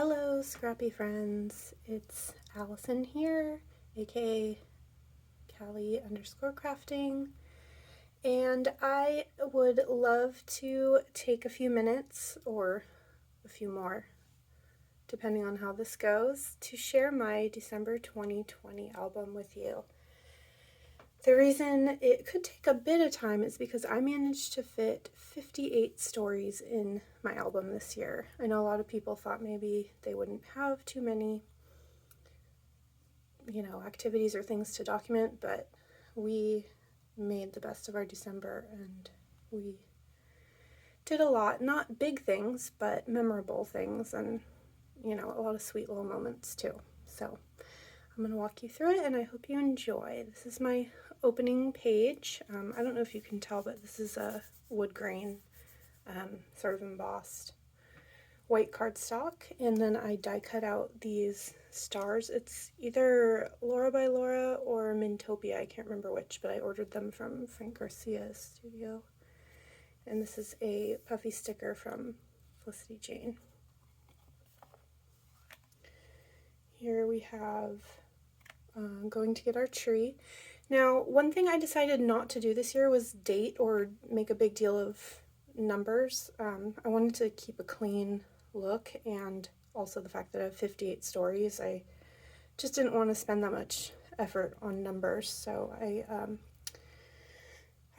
Hello, scrappy friends. It's Allison here, aka Callie_crafting, and I would love to take a few minutes or a few more, depending on how this goes, to share my December 2020 album with you. The reason it could take a bit of time is because I managed to fit 58 stories in my album this year. I know a lot of people thought maybe they wouldn't have too many, activities or things to document, but we made the best of our December and we did a lot. Not big things, but memorable things and, a lot of sweet little moments too. So I'm going to walk you through it and I hope you enjoy. This is my opening page. I don't know if you can tell, but this is a wood grain, sort of embossed white cardstock, and then I die cut out these stars. It's either Laura by Laura or Mintopia, I can't remember which, but I ordered them from Frank Garcia's studio. And this is a puffy sticker from Felicity Jane. Here we have going to get our tree. Now, one thing I decided not to do this year was date or make a big deal of numbers. I wanted to keep a clean look, and also the fact that I have 58 stories. I just didn't want to spend that much effort on numbers, so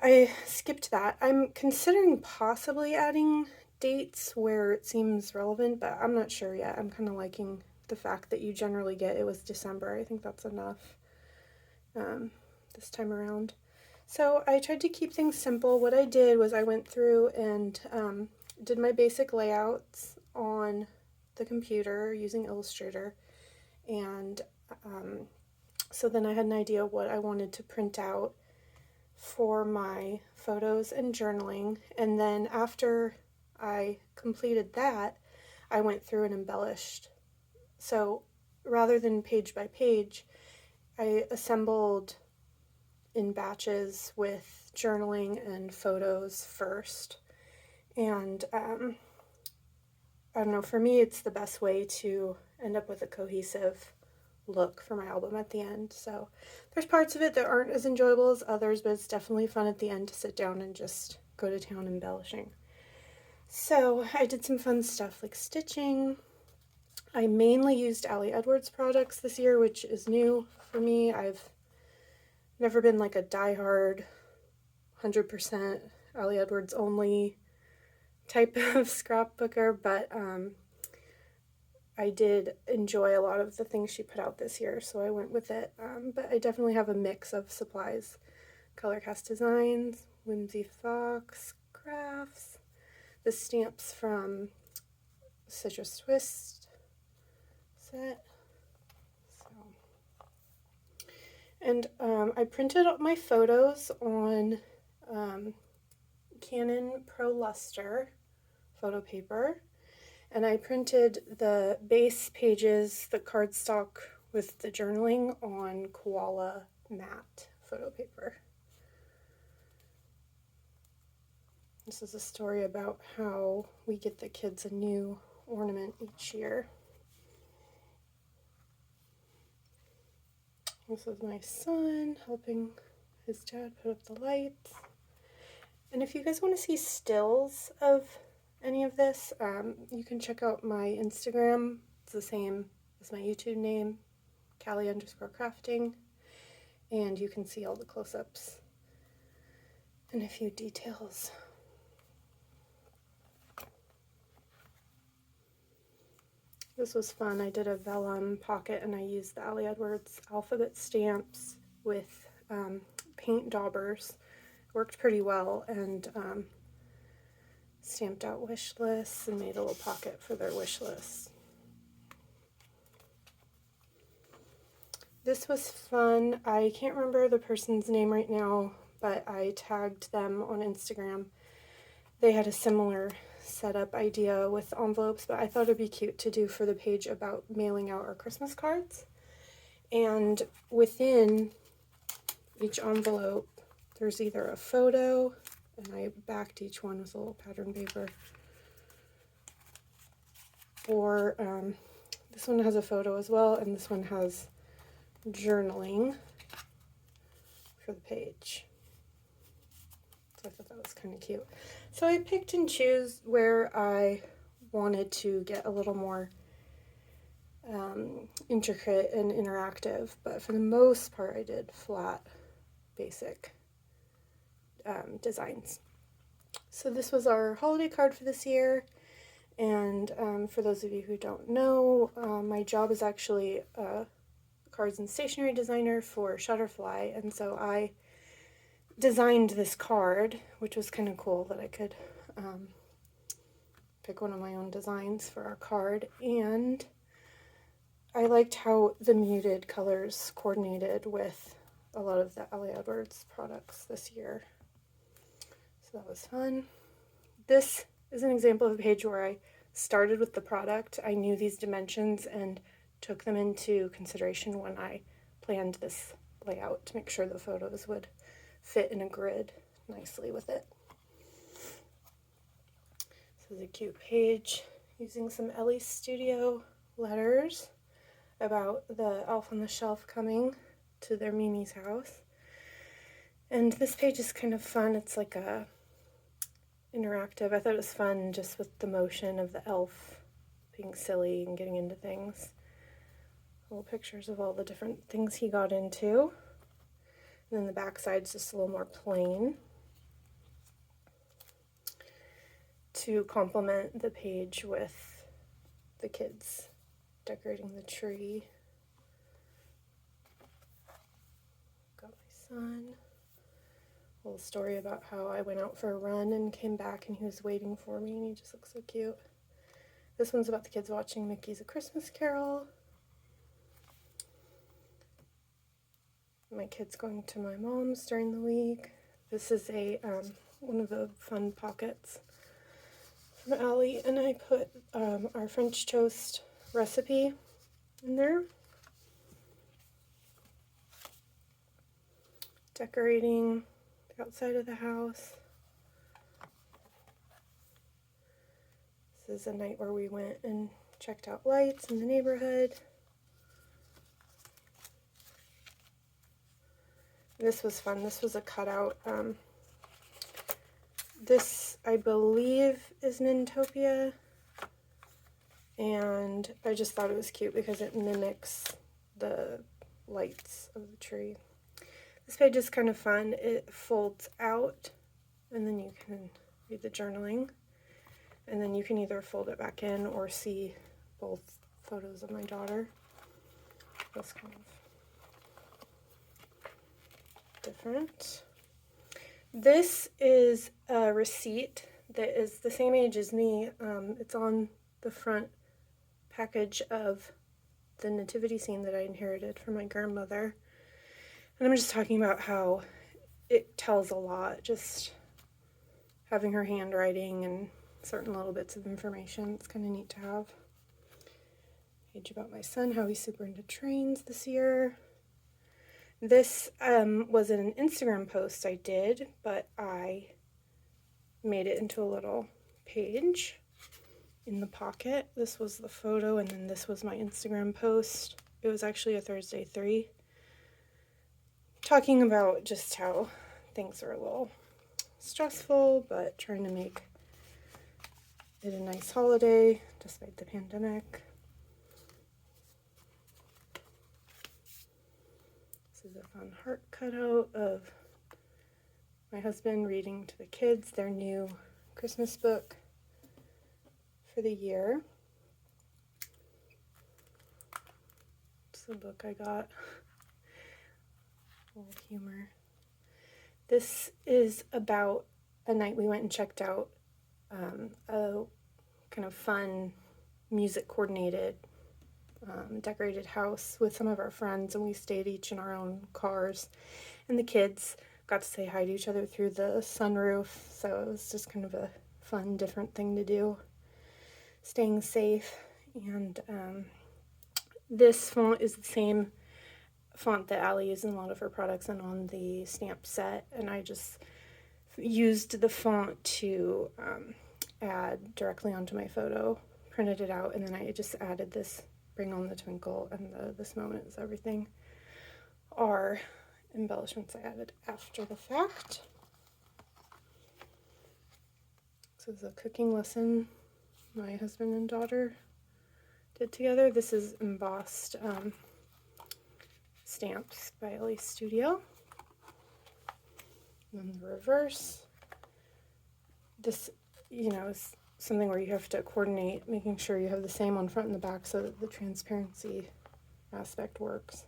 I skipped that. I'm considering possibly adding dates where it seems relevant, but I'm not sure yet. I'm kind of liking the fact that you generally get it was December. I think that's enough this time around. So I tried to keep things simple. What I did was I went through and did my basic layouts on the computer using Illustrator, and so then I had an idea of what I wanted to print out for my photos and journaling, and then after I completed that, I went through and embellished. So rather than page by page, I assembled in batches with journaling and photos first. And I don't know, for me it's the best way to end up with a cohesive look for my album at the end. So there's parts of it that aren't as enjoyable as others, but it's definitely fun at the end to sit down and just go to town embellishing. So I did some fun stuff like stitching. I mainly used Ali Edwards products this year, which is new for me. I've never been like a diehard 100% Ali Edwards only type of scrapbooker, but I did enjoy a lot of the things she put out this year, so I went with it. But I definitely have a mix of supplies: Color Cast Designs, Whimsy Fox, Crafts, the stamps from Citrus Twist set. And I printed up my photos on Canon Pro Luster photo paper, and I printed the base pages, the cardstock with the journaling, on koala matte photo paper. This is a story about how we get the kids a new ornament each year. This is my son helping his dad put up the lights. And if you guys want to see stills of any of this, you can check out my Instagram. It's the same as my YouTube name, Callie_crafting. And you can see all the close-ups and a few details. This was fun. I did a vellum pocket and I used the Ali Edwards alphabet stamps with paint daubers. Worked pretty well, and stamped out wish lists and made a little pocket for their wish lists. This was fun. I can't remember the person's name right now, but I tagged them on Instagram. They had a similar setup idea with envelopes, but I thought it'd be cute to do for the page about mailing out our Christmas cards. And within each envelope, there's either a photo, and I backed each one with a little pattern paper, for, this one has a photo as well, and this one has journaling for the page. So I thought that was kind of cute. So I picked and choose where I wanted to get a little more intricate and interactive, but for the most part I did flat, basic designs. So this was our holiday card for this year, and for those of you who don't know, my job is actually a cards and stationery designer for Shutterfly, and so I designed this card, which was kind of cool that I could pick one of my own designs for our card, and I liked how the muted colors coordinated with a lot of the Ellie Edwards products this year. So that was fun. This is an example of a page where I started with the product. I knew these dimensions and took them into consideration when I planned this layout to make sure the photos would fit in a grid nicely with it. This is a cute page using some Ellie Studio letters about the elf on the shelf coming to their Mimi's house. And this page is kind of fun. It's like a interactive. I thought it was fun just with the motion of the elf being silly and getting into things. Little pictures of all the different things he got into. And then the back side's just a little more plain to complement the page with the kids decorating the tree. Got my son. A little story about how I went out for a run and came back and he was waiting for me and he just looks so cute. This one's about the kids watching Mickey's A Christmas Carol. My kids going to my mom's during the week. This is a one of the fun pockets from Allie, and I put our French toast recipe in there. Decorating the outside of the house. This is a night where we went and checked out lights in the neighborhood. This was fun. This was a cutout. This, I believe, is Nintopia, and I just thought it was cute because it mimics the lights of the tree. This page is kind of fun. It folds out, and then you can read the journaling, and then you can either fold it back in or see both photos of my daughter. That's kind of different. This is a receipt that is the same age as me. It's on the front package of the nativity scene that I inherited from my grandmother. And I'm just talking about how it tells a lot, just having her handwriting and certain little bits of information. It's kind of neat to have. Page about my son, how he's super into trains this year. This was an Instagram post I did, but I made it into a little page in the pocket. This was the photo, and then this was my Instagram post. It was actually a Thursday 3, talking about just how things are a little stressful, but trying to make it a nice holiday despite the pandemic. This is a fun heart cutout of my husband reading to the kids their new Christmas book for the year. It's the book I got. A little humor. This is about a night we went and checked out a kind of fun music coordinated decorated house with some of our friends, and we stayed each in our own cars, and the kids got to say hi to each other through the sunroof, so it was just kind of a fun, different thing to do, staying safe. And this font is the same font that Allie uses in a lot of her products and on the stamp set, and I just used the font to add directly onto my photo printed it out, and then I just added this Bring on the Twinkle and the This Moment is Everything are embellishments I added after the fact. This is a cooking lesson my husband and daughter did together. This is embossed stamps by Ellie Studio. And then the reverse. This, is something where you have to coordinate, making sure you have the same on front and the back so that the transparency aspect works.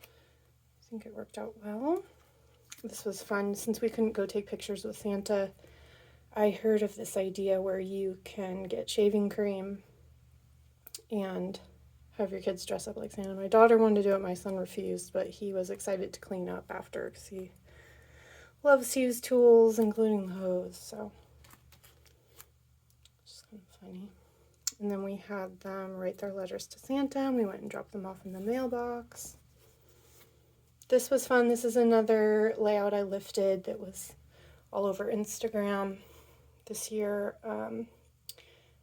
I think it worked out well. This was fun. Since we couldn't go take pictures with Santa, I heard of this idea where you can get shaving cream and have your kids dress up like Santa. My daughter wanted to do it, my son refused, but he was excited to clean up after because he loves to use tools, including the hose, so just kind of funny. And then we had them write their letters to Santa, and we went and dropped them off in the mailbox. This was fun. This is another layout I lifted that was all over Instagram this year.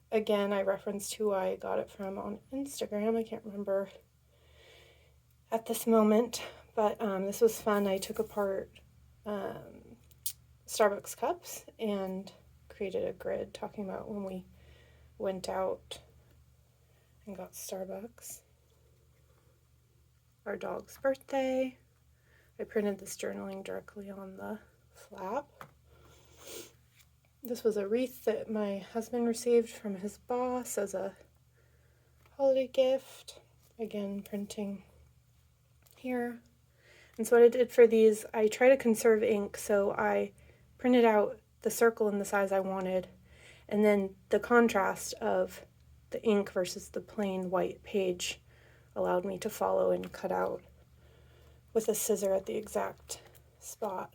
Again, I referenced who I got it from on Instagram. I can't remember at this moment, but this was fun. I took apart Starbucks cups and created a grid talking about when we went out and got Starbucks. Our dog's birthday. I printed this journaling directly on the flap. This was a wreath that my husband received from his boss as a holiday gift. Again, printing here. And so what I did for these, I try to conserve ink, so I printed out the circle in the size I wanted, and then the contrast of the ink versus the plain white page allowed me to follow and cut out with a scissor at the exact spot.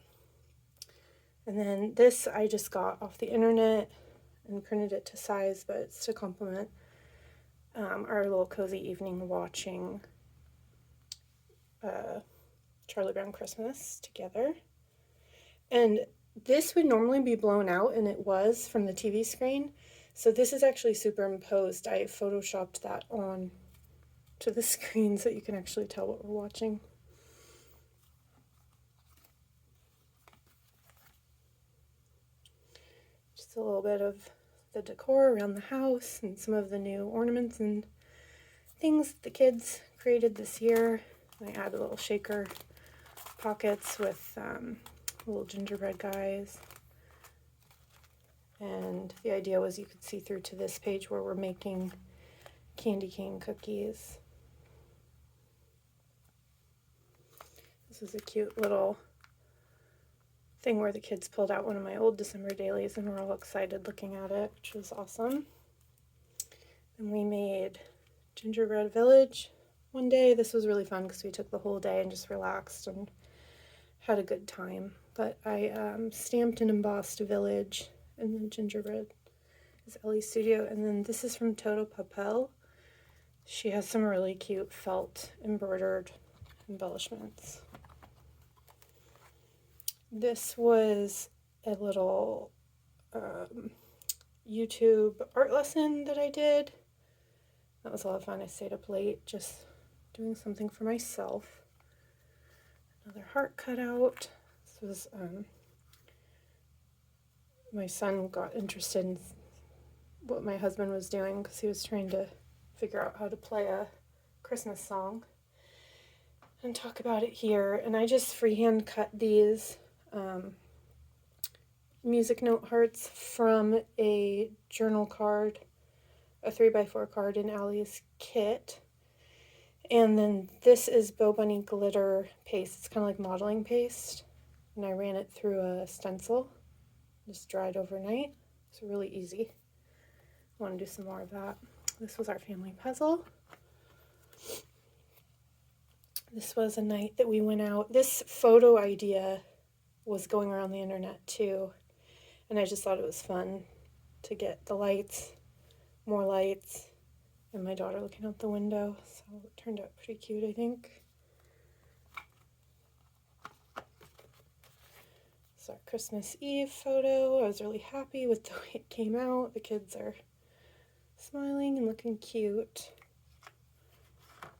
And then this I just got off the internet and printed it to size, but it's to complement our little cozy evening watching Charlie Brown Christmas together. And this would normally be blown out, and it was from the TV screen. So this is actually superimposed. I photoshopped that on to the screen so you can actually tell what we're watching. Just a little bit of the decor around the house and some of the new ornaments and things the kids created this year. I added little shaker pockets with little gingerbread guys. And the idea was you could see through to this page where we're making candy cane cookies. This is a cute little thing where the kids pulled out one of my old December dailies and were all excited looking at it, which was awesome. And we made Gingerbread Village one day. This was really fun because we took the whole day and just relaxed and had a good time. But I stamped and embossed a village, and then gingerbread is Ellie Studio. And then this is from Toto Papel. She has some really cute felt embroidered embellishments. This was a little YouTube art lesson that I did. That was a lot of fun. I stayed up late just doing something for myself. Another heart cutout. This was, my son got interested in what my husband was doing because he was trying to figure out how to play a Christmas song and talk about it here. And I just freehand cut these music note hearts from a journal card, a 3x4 card in Allie's kit. And then this is Bow Bunny glitter paste. It's kind of like modeling paste. And I ran it through a stencil, just dried overnight. It's really easy. I want to do some more of that. This was our family puzzle. This was a night that we went out. This photo idea was going around the internet too, and I just thought it was fun to get the lights, more lights, and my daughter looking out the window, so it turned out pretty cute, I think. It's our Christmas Eve photo. I was really happy with the way it came out. The kids are smiling and looking cute,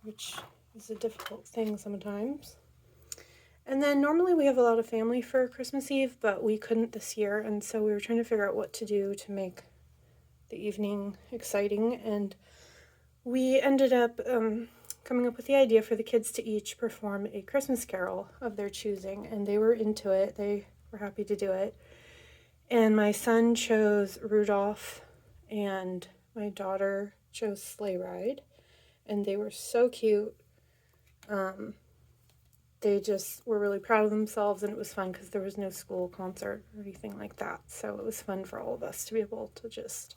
which is a difficult thing sometimes. And then normally we have a lot of family for Christmas Eve, but we couldn't this year, and so we were trying to figure out what to do to make the evening exciting, and we ended up coming up with the idea for the kids to each perform a Christmas carol of their choosing, and they were into it. They were happy to do it. And my son chose Rudolph, and my daughter chose Sleigh Ride, and they were so cute. They just were really proud of themselves, and it was fun because there was no school concert or anything like that. So it was fun for all of us to be able to just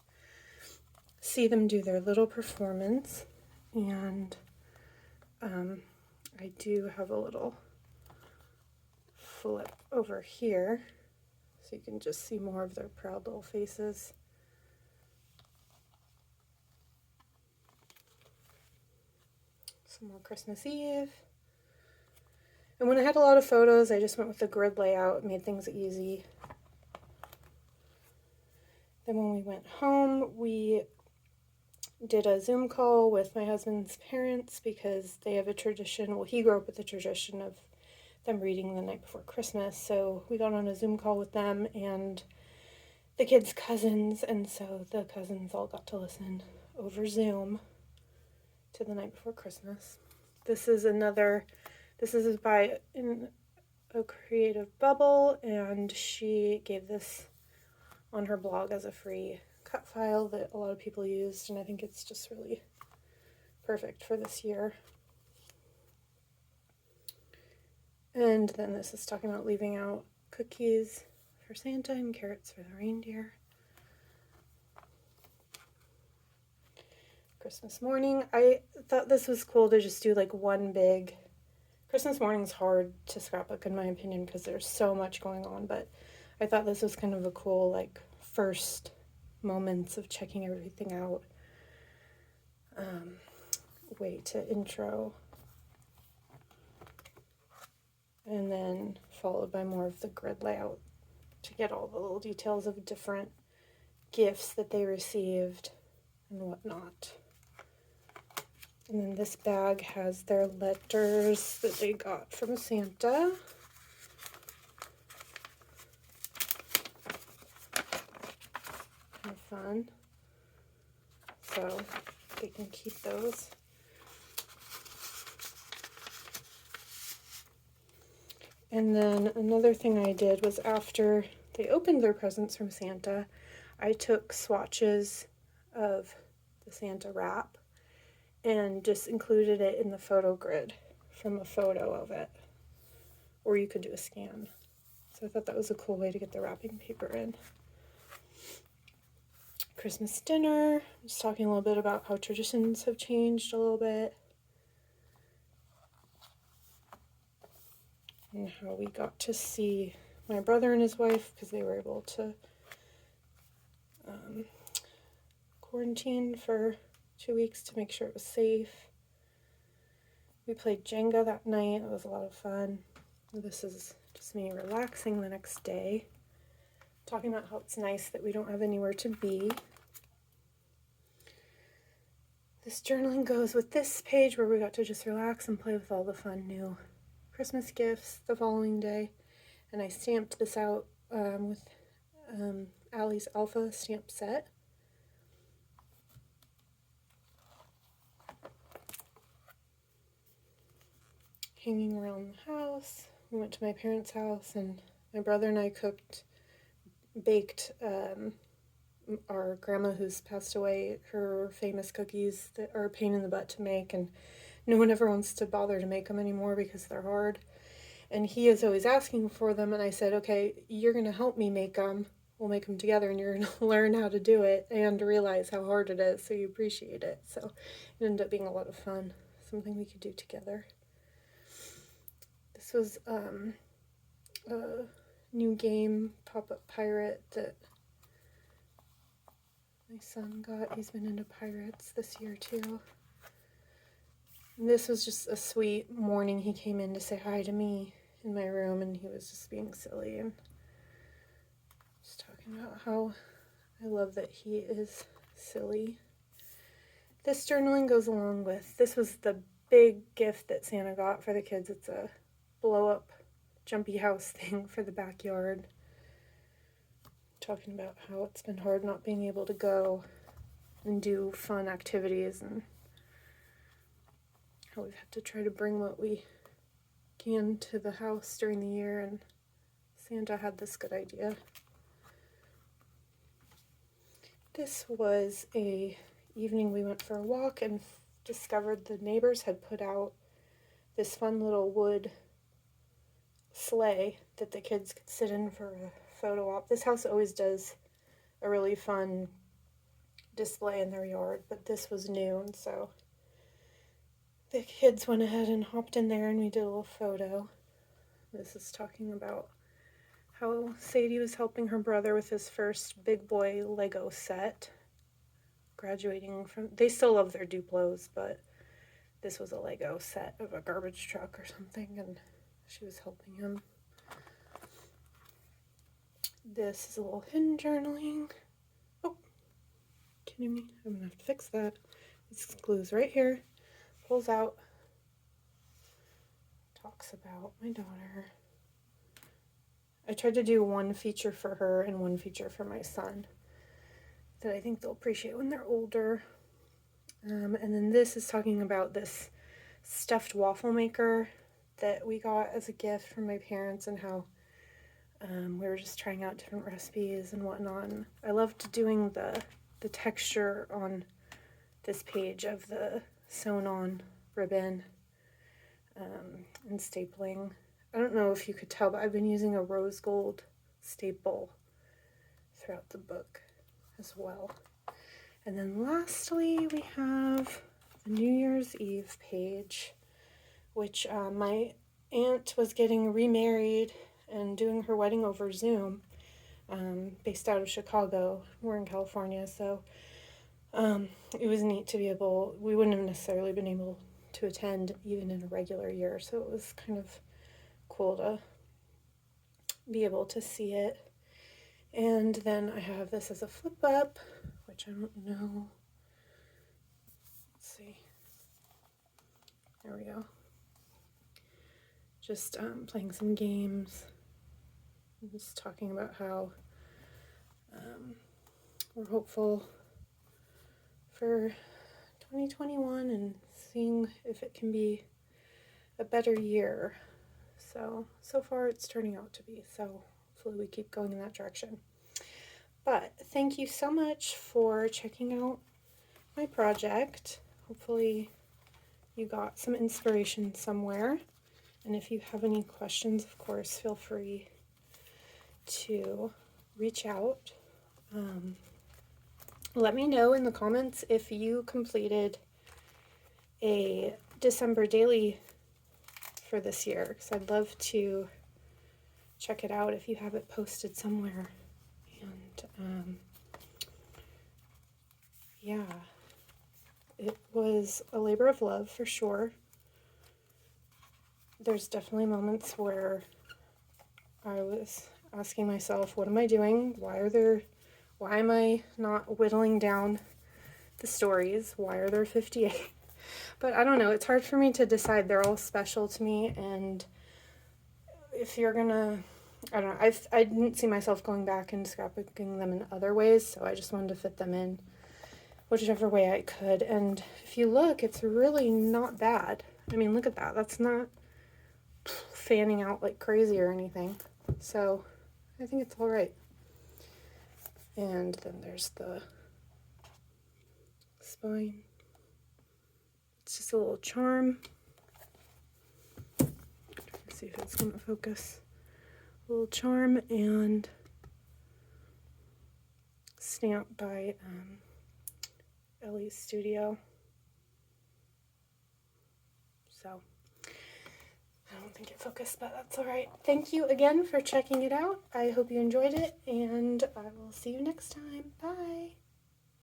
see them do their little performance. And I do have a little flip over here so you can just see more of their proud little faces. Some more Christmas Eve. And when I had a lot of photos, I just went with the grid layout, made things easy. Then when we went home, we did a Zoom call with my husband's parents because they have a tradition. Well, he grew up with the tradition of them reading the night before Christmas. So we got on a Zoom call with them and the kids' cousins. And so the cousins all got to listen over Zoom to the night before Christmas. This is by a creative bubble, and she gave this on her blog as a free cut file that a lot of people used, and I think it's just really perfect for this year. And then this is talking about leaving out cookies for Santa and carrots for the reindeer. Christmas morning. I thought this was cool to just do like one big... Christmas morning's hard to scrapbook in my opinion because there's so much going on, but I thought this was kind of a cool like first moments of checking everything out way to intro, and then followed by more of the grid layout to get all the little details of different gifts that they received and whatnot. And then this bag has their letters that they got from Santa. Kind of fun. So they can keep those. And then another thing I did was after they opened their presents from Santa, I took swatches of the Santa wrap and just included it in the photo grid from a photo of it. Or you could do a scan. So I thought that was a cool way to get the wrapping paper in. Christmas dinner, just talking a little bit about how traditions have changed a little bit. And how we got to see my brother and his wife because they were able to quarantine for 2 weeks to make sure it was safe. We played Jenga that night. It was a lot of fun. This is just me relaxing the next day, talking about how it's nice that we don't have anywhere to be. This journaling goes with this page where we got to just relax and play with all the fun new Christmas gifts the following day. And I stamped this out with Allie's Alpha stamp set. Hanging around the house. We went to my parents' house and my brother and I baked our grandma who's passed away, her famous cookies that are a pain in the butt to make, and no one ever wants to bother to make them anymore because they're hard. And he is always asking for them, and I said, okay, you're going to help me make them. We'll make them together, and you're going to learn how to do it and realize how hard it is so you appreciate it. So it ended up being a lot of fun, something we could do together. This was a new game, Pop-Up Pirate, that my son got. He's been into pirates this year too. And this was just a sweet morning. He came in to say hi to me in my room, and he was just being silly and just talking about how I love that he is silly. This journaling goes along with, this was the big gift that Santa got for the kids. It's a blow-up jumpy house thing for the backyard. Talking about how it's been hard not being able to go and do fun activities, and how we've had to try to bring what we can to the house during the year, and Santa had this good idea. This was a evening we went for a walk and discovered the neighbors had put out this fun little wood sleigh that the kids could sit in for a photo op. This house always does a really fun display in their yard, but this was new, and so the kids went ahead and hopped in there and we did a little photo. This is talking about how Sadie was helping her brother with his first big boy Lego set, graduating from, they still love their Duplos, but this was a Lego set of a garbage truck or something, and she was helping him. This is a little hidden journaling. Oh, kidding me? I'm gonna have to fix that. This glue's right here. Pulls out. Talks about my daughter. I tried to do one feature for her and one feature for my son that I think they'll appreciate when they're older. And then this is talking about this stuffed waffle maker that we got as a gift from my parents, and how we were just trying out different recipes and whatnot. And I loved doing the texture on this page of the sewn on ribbon and stapling. I don't know if you could tell, but I've been using a rose gold staple throughout the book as well. And then lastly, we have the New Year's Eve page, which my aunt was getting remarried and doing her wedding over Zoom, based out of Chicago. We're in California, so it was neat to be able, we wouldn't have necessarily been able to attend even in a regular year, so it was kind of cool to be able to see it. And then I have this as a flip up, which I don't know. Let's see. There we go. Just playing some games. Just talking about how we're hopeful for 2021 and seeing if it can be a better year. So far it's turning out to be, so hopefully we keep going in that direction. But thank you so much for checking out my project. Hopefully you got some inspiration somewhere. And if you have any questions, of course, feel free to reach out. Let me know in the comments if you completed a December daily for this year, because I'd love to check it out if you have it posted somewhere. And yeah, it was a labor of love for sure. There's definitely moments where I was asking myself, what am I doing? Why am I not whittling down the stories? Why are there 58? But I don't know, it's hard for me to decide. They're all special to me, and if you're gonna, I don't know, I didn't see myself going back and scrapbooking them in other ways, so I just wanted to fit them in whichever way I could. And if you look, it's really not bad. I mean, look at that. That's not fanning out like crazy or anything. So I think it's all right. And then there's the spine. It's just a little charm. Let's see if it's going to focus. A little charm and stamp by Ellie's Studio. So I don't think it focused, but that's all right. Thank you again for checking it out. I hope you enjoyed it, and I will see you next time. Bye.